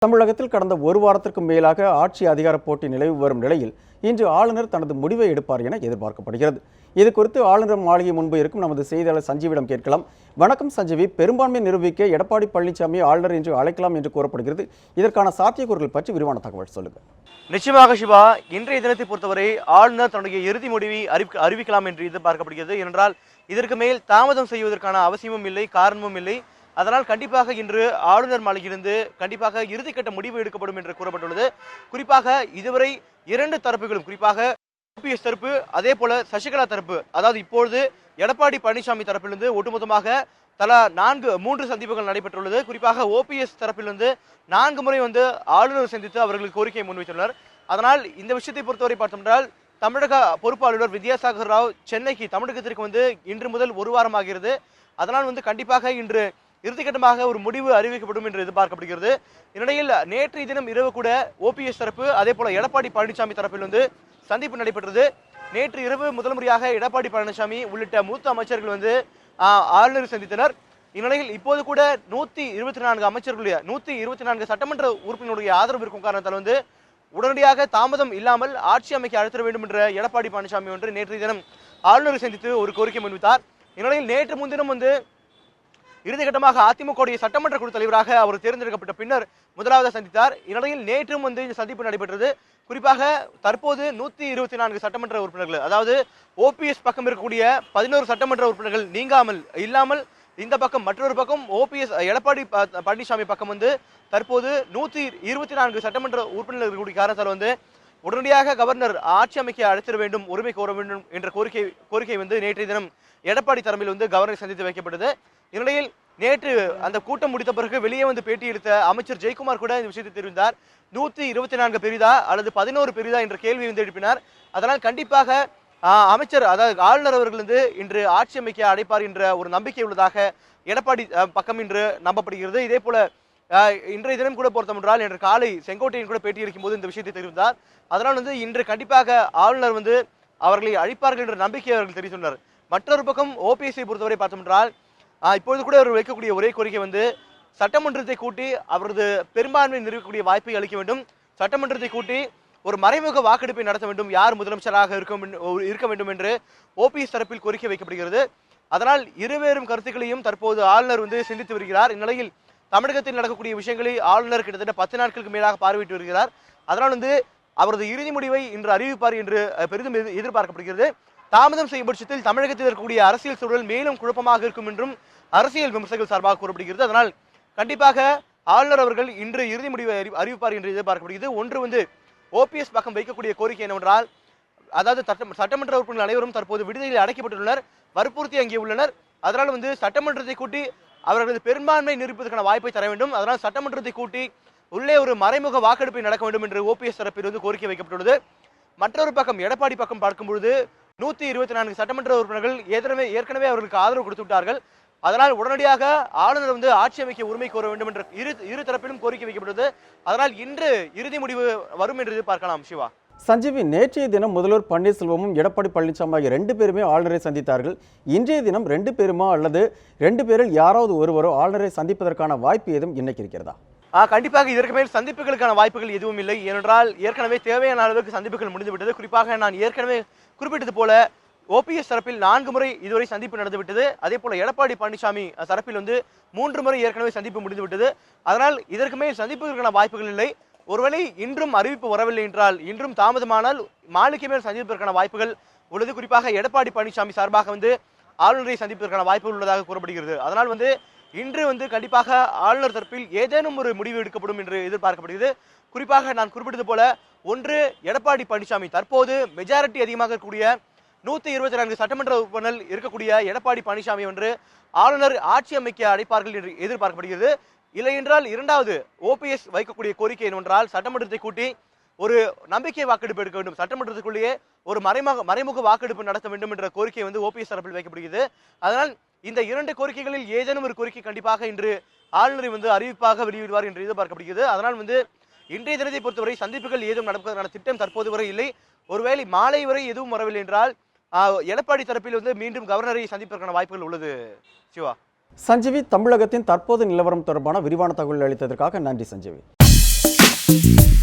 தமிழகத்தில் கடந்த ஒரு வாரத்திற்கு மேலாக ஆட்சி அதிகார போட்டி நிலவி வரும் நிலையில் இன்று ஆளுநர் தனது முடிவை எடுப்பார் என எதிர்பார்க்கப்படுகிறது. இது குறித்து ஆளுநர் மாளிகை முன்பு இருக்கும் நமது செய்தியாளர் சஞ்சீவிடம் கேட்கலாம். வணக்கம் சஞ்சீவி, பெரும்பான்மை நிரூபிக்க எடப்பாடி பழனிசாமி ஆளுநர் இன்று அழைக்கலாம் என்று கூறப்படுகிறது. இதற்கான சாத்தியக்கூறுகள் பற்றி விரிவான தகவல் சொல்லுங்கள். நிச்சயமாக சிவா, இன்றைய தினத்தை பொறுத்தவரை ஆளுநர் தன்னுடைய இறுதி முடிவை அறிவிக்கலாம் என்று எதிர்பார்க்கப்படுகிறது. ஏனென்றால் இதற்கு மேல் தாமதம் செய்வதற்கான அவசியமும் இல்லை, காரணமும் இல்லை. அதனால் கண்டிப்பாக இன்று ஆளுநர் மாளிகையிலிருந்து கண்டிப்பாக இறுதிக்கட்ட முடிவு எடுக்கப்படும் என்று கூறப்பட்டுள்ளது. குறிப்பாக இதுவரை இரண்டு தரப்புகளும், குறிப்பாக ஓபிஎஸ் தரப்பு அதே போல சசிகலா தரப்பு, அதாவது இப்பொழுது எடப்பாடி பழனிசாமி தரப்பிலிருந்து ஒட்டுமொத்தமாக தலா 3 சந்திப்புகள் நடைபெற்றுள்ளது. குறிப்பாக ஓபிஎஸ் தரப்பிலிருந்து 4 முறை ஆளுநர் சந்தித்து அவர்கள் கோரிக்கையை முன்வைத்துள்ளனர். அதனால் இந்த விஷயத்தை பொறுத்தவரை பார்த்தோம்னால் தமிழக பொறுப்பு ஆளுநர் வித்யாசாகர் ராவ் சென்னைக்கு தமிழகத்திற்கு இன்று முதல் ஒரு வாரமாகிறது. அதனால் கண்டிப்பாக இன்று இறுதிக்கட்டமாக ஒரு முடிவு அறிவிக்கப்படும் என்று எதிர்பார்க்கப்படுகிறது. இந்நிலையில் நேற்றைய தினம் இரவு கூட ஓபிஎஸ் தரப்பு அதே போல எடப்பாடி பழனிசாமி தரப்பில் சந்திப்பு நடைபெற்றது. நேற்று இரவு முதல் முறையாக எடப்பாடி பழனிசாமி உள்ளிட்ட மூத்த அமைச்சர்கள் ஆளுநர் சந்தித்தனர். இந்நிலையில் இப்போது கூட 124 அமைச்சர்களுடைய 124 சட்டமன்ற உறுப்பினருடைய ஆதரவு இருக்கும் காரணத்தால் உடனடியாக தாமதம் இல்லாமல் ஆட்சி அமைக்க அழைத்திட வேண்டும் என்ற எடப்பாடி பழனிசாமி நேற்றைய தினம் ஆளுநரை சந்தித்து ஒரு கோரிக்கை முன்வைத்தார். இந்நிலையில் நேற்று முன்தினம் இறுதிக்கட்டமாக அதிமுக சட்டமன்ற குழு தலைவராக அவர் தேர்ந்தெடுக்கப்பட்ட பின்னர் முதலாவது சந்தித்தார். இந்நிலையில் நேற்றும் இந்த சந்திப்பு நடைபெற்றது. குறிப்பாக தற்போது 124 சட்டமன்ற உறுப்பினர்கள், அதாவது ஓபிஎஸ் பக்கம் இருக்கக்கூடிய 11 சட்டமன்ற உறுப்பினர்கள் நீங்காமல் இல்லாமல் இந்த பக்கம் மற்றொரு பக்கம் ஓபிஎஸ் எடப்பாடி பழனிசாமி பக்கம் தற்போது 124 சட்டமன்ற உறுப்பினர்கள் இருக்கக்கூடிய காரணத்தால் உடனடியாக கவர்னர் ஆட்சி அமைக்க அழைத்திட வேண்டும், உரிமை கோர வேண்டும் என்ற கோரிக்கை நேற்றைய தினம் எடப்பாடி தரப்பில் கவர்னரை சந்தித்து வைக்கப்பட்டது. இந்நிலையில் நேற்று அந்த கூட்டம் முடித்த பிறகு வெளியே பேட்டி எடுத்த அமைச்சர் ஜெயக்குமார் கூட இந்த விஷயத்தை தெரிவித்தார். 124 பெரிதா அல்லது 11 பெரிதா என்ற கேள்வி எழுப்பினார். அதனால் கண்டிப்பாக அமைச்சர், அதாவது ஆளுநர் அவர்கள் இன்று ஆட்சி அமைக்க அழைப்பார் என்ற ஒரு நம்பிக்கை உள்ளதாக எடப்பாடி பக்கம் இன்று நம்பப்படுகிறது. இதே போல இன்றைய தினம் கூட பொறுத்தமென்றால் இன்று காலை செங்கோட்டையின் கூட பேட்டி அளிக்கும் போது இந்த விஷயத்தை தெரிவித்தார். அதனால் இன்று கண்டிப்பாக ஆளுநர் அவர்களை அழைப்பார்கள் என்ற நம்பிக்கை அவர்கள் தெரிவித்துள்ளனர். மற்றொரு பக்கம் ஓபிஎஸ்ஐ பொறுத்தவரை பார்த்தோம்னால் இப்பொழுது கூட அவர் வைக்கக்கூடிய ஒரே கோரிக்கை சட்டமன்றத்தை கூட்டி அவரது பெரும்பான்மை நிறுவக்கூடிய வாய்ப்பை அளிக்க வேண்டும், சட்டமன்றத்தை கூட்டி ஒரு மறைமுக வாக்கெடுப்பை நடத்த வேண்டும், யார் முதலமைச்சராக இருக்க வேண்டும் என்று ஓபிஎஸ் தரப்பில் கோரிக்கை வைக்கப்படுகிறது. அதனால் இருவேறும் கருத்துக்களையும் தற்போது ஆளுநர் சிந்தித்து வருகிறார். இந்நிலையில் தமிழகத்தில் நடக்கக்கூடிய விஷயங்களை ஆளுநர் கிட்டத்தட்ட 10 நாட்களுக்கு மேலாக பார்வையிட்டு வருகிறார். அதனால் அவரது இறுதி முடிவை இன்று அறிவிப்பார் என்று பெரிதும் எதிர்பார்க்கப்படுகிறது. தாமதம் செய்யும் பட்சத்தில் தமிழகத்தில் இருக்கக்கூடிய அரசியல் சூழல் மேலும் குழப்பமாக இருக்கும் என்றும் அரசியல் விமர்சகர்கள் சார்பாக கூறப்படுகிறது. அதனால் கண்டிப்பாக ஆளுநர் அவர்கள் இன்று இறுதி முடிவை அறிவிப்பார் என்று எதிர்பார்க்கப்படுகிறது. ஒன்று ஓபிஎஸ் பக்கம் வைக்கக்கூடிய கோரிக்கை என்னவென்றால், அதாவது சட்டமன்ற உறுப்பினர்கள் அனைவரும் தற்போது விடுதலையில் அடைக்கப்பட்டுள்ளனர், வற்புறுத்தி அங்கே உள்ளனர். அதனால் சட்டமன்றத்தை கூட்டி அவர்களது பெரும்பான்மை நிரூபிப்பதற்கான வாய்ப்பை தர வேண்டும். அதனால் சட்டமன்றத்தை கூட்டி உள்ளே ஒரு மறைமுக வாக்கெடுப்பை நடக்க வேண்டும் என்று ஓபிஎஸ் தரப்பில் கோரிக்கை வைக்கப்பட்டுள்ளது. மற்றொரு பக்கம் எடப்பாடி பக்கம் பார்க்கும்பொழுது 124 சட்டமன்ற உறுப்பினர்கள் ஏற்கனவே அவர்களுக்கு ஆதரவு கொடுத்து விட்டார்கள். அதனால் உடனடியாக ஆளுநர் ஆட்சி அமைக்க உரிமை கோர வேண்டும் என்ற இரு தரப்பிலும் கோரிக்கை வைக்கப்பட்டது. அதனால் இன்று இறுதி முடிவு வரும் என்று பார்க்கலாம். சிவா, சஞ்சீவி, நேற்றைய தினம் முதல்வர் பன்னீர்செல்வமும் எடப்பாடி பழனிசாமி ஆகிய 2 பேருமே ஆளுநரை சந்தித்தார்கள். இன்றைய தினம் 2 பேருமா அல்லது 2 பேரில் யாராவது ஒருவரோ ஆளுநரை சந்திப்பதற்கான வாய்ப்பு ஏதும் இன்னைக்கு இருக்கிறதா? கண்டிப்பாக இதற்கு மேல் சந்திப்புகளுக்கான வாய்ப்புகள் எதுவும் இல்லை. ஏனென்றால் ஏற்கனவே தேவையான அளவுக்கு சந்திப்புகள் முடிந்துவிட்டது. குறிப்பாக நான் ஏற்கனவே குறிப்பிட்டது போல ஓபிஎஸ் தரப்பில் 4 முறை இதுவரை சந்திப்பு நடந்துவிட்டது. அதே போல எடப்பாடி பழனிசாமி தரப்பில் 3 முறை ஏற்கனவே சந்திப்பு முடிந்துவிட்டது. அதனால் இதற்கு மேல் சந்திப்புகளுக்கான வாய்ப்புகள் இல்லை. ஒருவேளை இன்றும் அறிவிப்பு வரவில்லை என்றால், இன்றும் தாமதமானால் மாலைக்கு மேல் சந்திப்பதற்கான வாய்ப்புகள் உள்ளது. குறிப்பாக எடப்பாடி பழனிசாமி சார்பாக ஆளுநரை சந்திப்பதற்கான வாய்ப்புகள் உள்ளதாக கூறப்படுகிறது. அதனால் இன்று கண்டிப்பாக ஆளுநர் தரப்பில் ஏதேனும் ஒரு முடிவு எடுக்கப்படும் என்று எதிர்பார்க்கப்படுகிறது. குறிப்பாக நான் குறிப்பிட்டது போல, ஒன்று எடப்பாடி பழனிசாமி தற்போது மெஜாரிட்டி அதிகமாக இருக்கக்கூடிய 124 சட்டமன்ற உறுப்பினர்கள் இருக்கக்கூடிய எடப்பாடி பழனிசாமி ஆளுநர் ஆட்சி அமைக்க அழைப்பார்கள் என்று எதிர்பார்க்கப்படுகிறது. இல்லை என்றால் இரண்டாவது ஓபிஎஸ் வைக்கக்கூடிய கோரிக்கை என்னவென்றால், சட்டமன்றத்தை கூட்டி ஒரு நம்பிக்கை வாக்கெடுப்பு எடுக்க வேண்டும், சட்டமன்றத்துக்குள்ளேயே ஒரு மறைமுக வாக்கெடுப்பு நடத்த வேண்டும் என்ற கோரிக்கை ஓபிஎஸ் தரப்பில் வைக்கப்படுகிறது. அதனால் இந்த 2 கோரிக்கைகளில் ஏதேனும் ஒரு கோரிக்கை கண்டிப்பாக இன்று ஆளுநரை அறிவிப்பாக வெளியிடுவார் என்று எதிர்பார்க்கப்படுகிறது. அதனால் இன்றைய தினத்தை பொறுத்தவரை சந்திப்புகள் ஏதும் நடப்பதற்கான திட்டம் தற்போது வரை இல்லை. ஒருவேளை மாலை வரை எதுவும் வரவில்லை என்றால் எடப்பாடி தரப்பில் மீண்டும் கவர்னரை சந்திப்பதற்கான வாய்ப்புகள் உள்ளது. சிவா, சஞ்சீவி, தமிழகத்தின் தற்போது நிலவரம் தொடர்பான விரிவான தகவல் அளித்ததற்காக நன்றி சஞ்சீவி. Thank you.